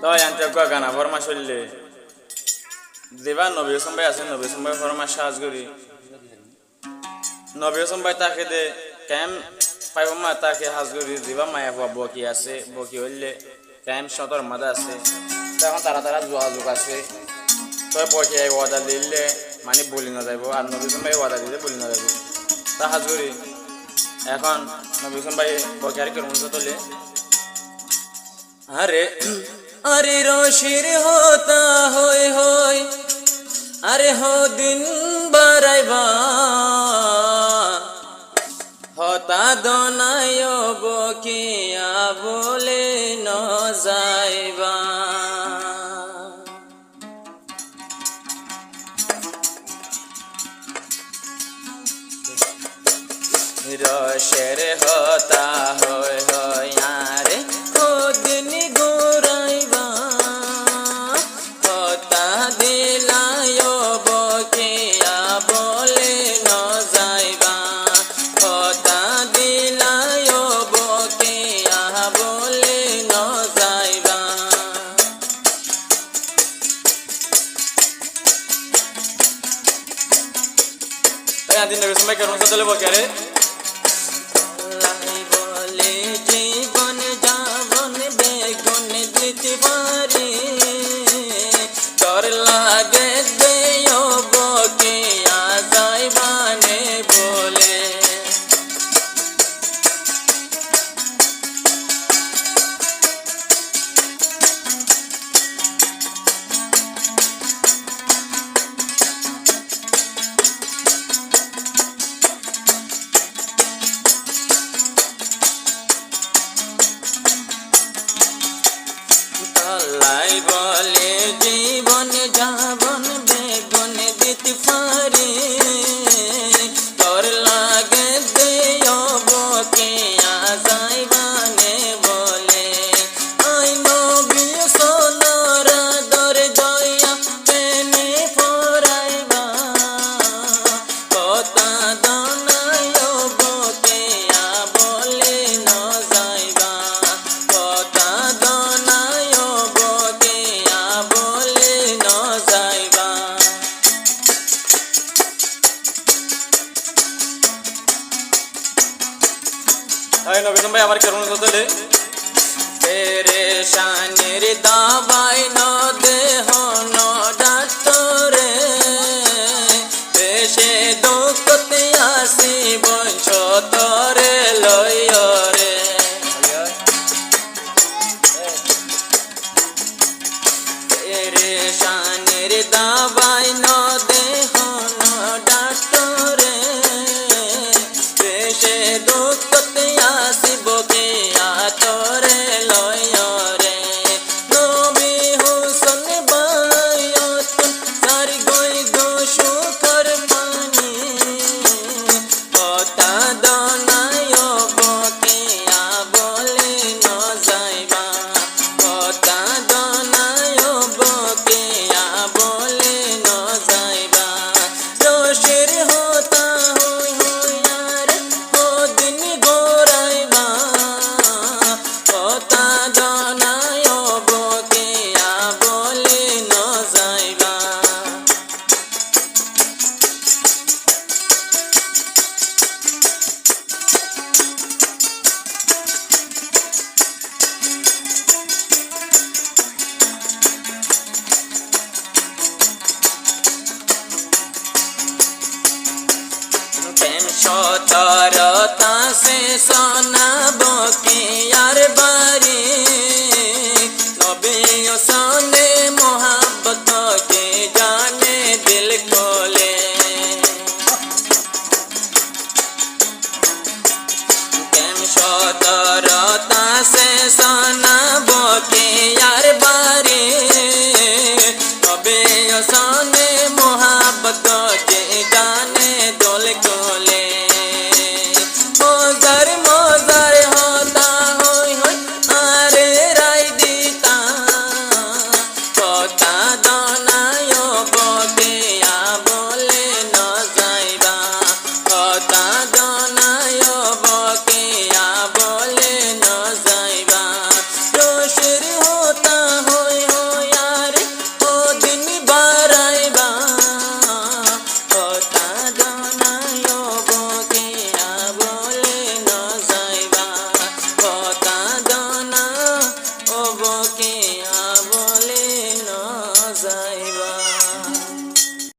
তো আনতে গানা ফরমাস হইলে যেবা নবী হোসেন ভাই আছে নবী হোসেন ভাই ফরমাস সাহায্য করি নবী হোসেন ভাই তাকে দে কেম পাইব মা তাকে হাজ করি যেবা মায়া হওয়া বকি আছে বকি হইলে কেম সতর মাদা আছে তখন তারা তারা যোগাযোগ আছে তো বকি অর্ডার দিলে মানে বলি না যাইব আর নবী হোসেন ভাই অর্ডার দিলে বলি না যাইব তা হাজ করি এখন নবী হোসেন ভাই বকি আর কেমন তোলে আরে अरे रोशिर होता होय होय अरे हो दिन बराइबा होता दोनायो बकिया बोले न जाइबा रोशिर होता होय होय अरे हो दिन दिन नबी समय करूँ तो चले वो क्या रे बोले जीवन जावन बेगुन दिति बारी कर लागे देयो बोके आ जाइबाने बोले লাই বলে জীবন যাবন বেগুন দিতে পারি তোর লাগে দেও বকে আ যাইবানে বলে আই নবী সোনার দর দয়া পেনে পরাইবা কথা দানায়ো বকে আ বলে ন যাইবা কথা नबी भाई आबार केरम তোলে तेरे शानेर दाबाई न देह न डाक्टरे देशे दुखते आसी बंश तरे लयरे तेरे शानेर दाबाई न देह न डाक्टरे देशे दुखते বকে আতরে লয়রে নবী হোসেন বায়তুন তার গই গো সুখর পানি কথা দনায় বকে আ বলে ন যাইবা কথা দনায় বকে আ বলে ন যাইবা রোশের হতা হই হই আর ও দিন গোরাইবা কথা দনায় বকে আ বলে ন যাইবা প্রেম সতরতা সে সোনা বকে আর বাড়ি নবী হোসেনে মোহাব্বত के जाने दिल खोले प्रेम सतरता से सोना बके यार बारी नबी होसने मोहब्बत के जाने दिल खोले मोजर मोजर होता होय होय अरे राय दीता কি